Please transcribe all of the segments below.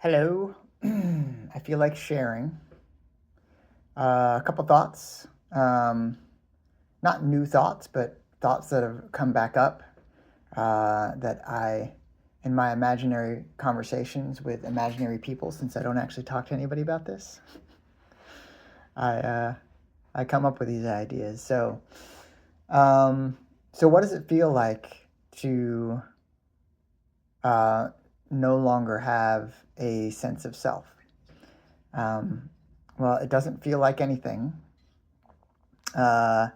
Hello. I feel like sharing a couple thoughts. Not new thoughts, but thoughts that have come back up in my imaginary conversations with imaginary people, since I don't actually talk to anybody about this, I, uh, I come up with these ideas. Um, so what does it feel like to uh, no longer have a sense of self? Um, well, it doesn't feel like anything, uh,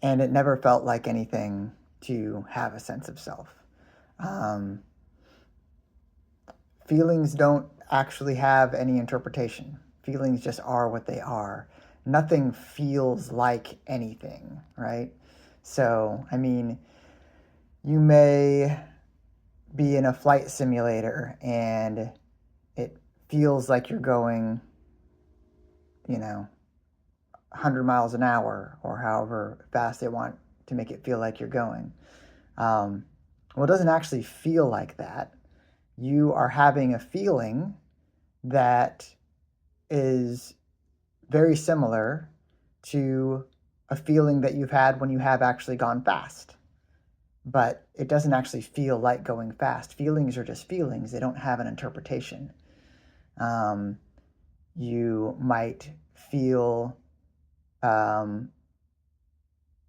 and it never felt like anything to have a sense of self. Um, Feelings don't actually have any interpretation. Feelings just are what they are. Nothing feels like anything, right? So, I mean, you may be in a flight simulator and it feels like you're going, you know, 100 miles an hour or however fast they want to make it feel like you're going. Um, well, it doesn't actually feel like that. You are having a feeling that is very similar to a feeling that you've had when you have actually gone fast. But it doesn't actually feel like going fast. Feelings are just feelings, they don't have an interpretation. Um, you might feel um,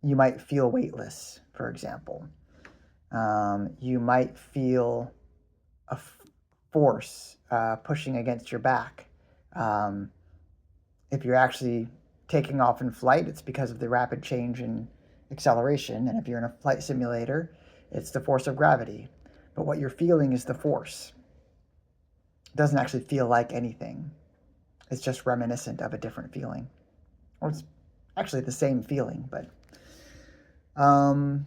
you might feel weightless, for example. You might feel a force pushing against your back. Um, if you're actually taking off in flight, it's because of the rapid change in acceleration. And if you're in a flight simulator, it's the force of gravity. But what you're feeling is the force. It doesn't actually feel like anything. It's just reminiscent of a different feeling. Or it's actually the same feeling, but um,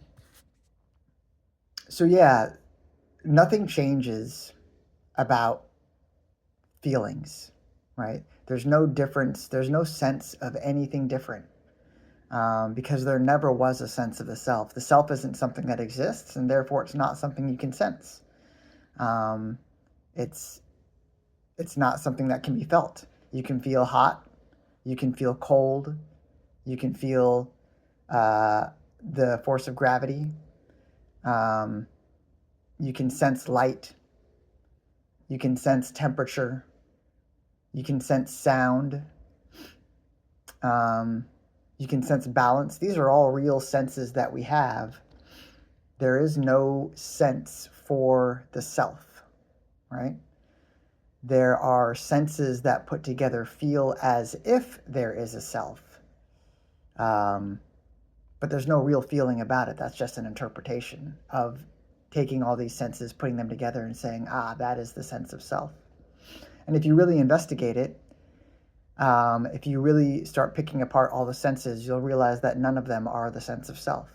so yeah, nothing changes about feelings, right? There's no difference, there's no sense of anything different, because there never was a sense of the self. The self isn't something that exists, and therefore it's not something you can sense. Um, it's it's not something that can be felt. You can feel hot, you can feel cold, you can feel uh, the force of gravity. Um, you can sense light, you can sense temperature, you can sense sound, um, you can sense balance. These are all real senses that we have. There is no sense for the self, right? There are senses that put together feel as if there is a self, um, but there's no real feeling about it. That's just an interpretation of taking all these senses, putting them together, and saying, that is the sense of self. And if you really investigate it, if you really start picking apart all the senses, you'll realize that none of them are the sense of self.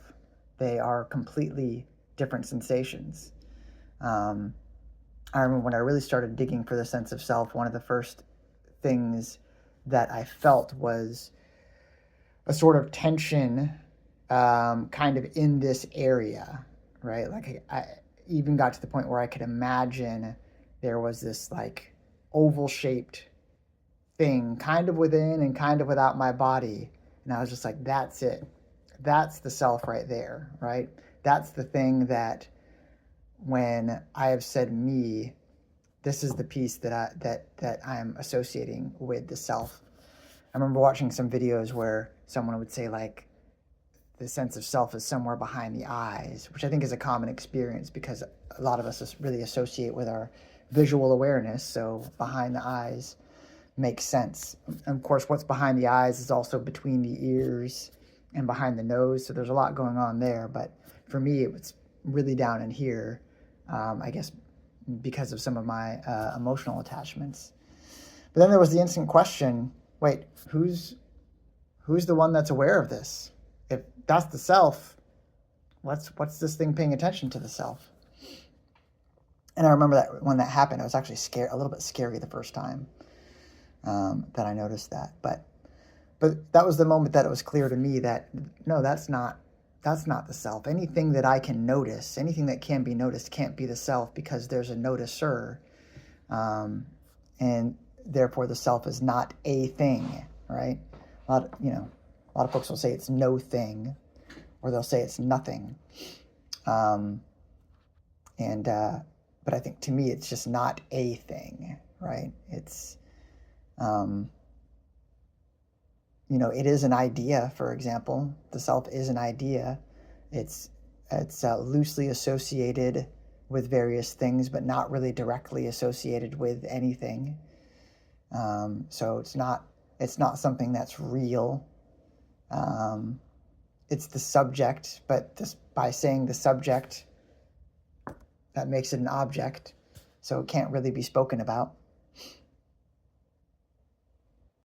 They are completely different sensations. Um, I remember when I really started digging for the sense of self, one of the first things that I felt was a sort of tension, kind of in this area, right? Like I even got to the point where I could imagine there was this like oval shaped thing kind of within and kind of without my body. And I was just like, that's it. That's the self right there, right? That's the thing that when I have said me, this is the piece that I'm associating with the self. I remember watching some videos where someone would say like the sense of self is somewhere behind the eyes, which I think is a common experience because a lot of us really associate with our visual awareness. So behind the eyes makes sense. And of course, what's behind the eyes is also between the ears and behind the nose. So there's a lot going on there. But for me, it was really down in here, I guess, because of some of my emotional attachments. But then there was the instant question: wait, who's the one that's aware of this? If that's the self, what's this thing paying attention to the self? And I remember that when that happened, I was actually scared, a little bit scary the first time that I noticed that. But that was the moment that it was clear to me that no, that's not the self. Anything that I can notice, anything that can be noticed, can't be the self because there's a noticer, um, and therefore the self is not a thing, right? A lot of folks will say it's no thing, or they'll say it's nothing. But I think to me it's just not a thing, right? It's it is an idea. For example, the self is an idea. It's loosely associated with various things, but not really directly associated with anything. So it's not something that's real. It's the subject, but by saying the subject, that makes it an object, so it can't really be spoken about.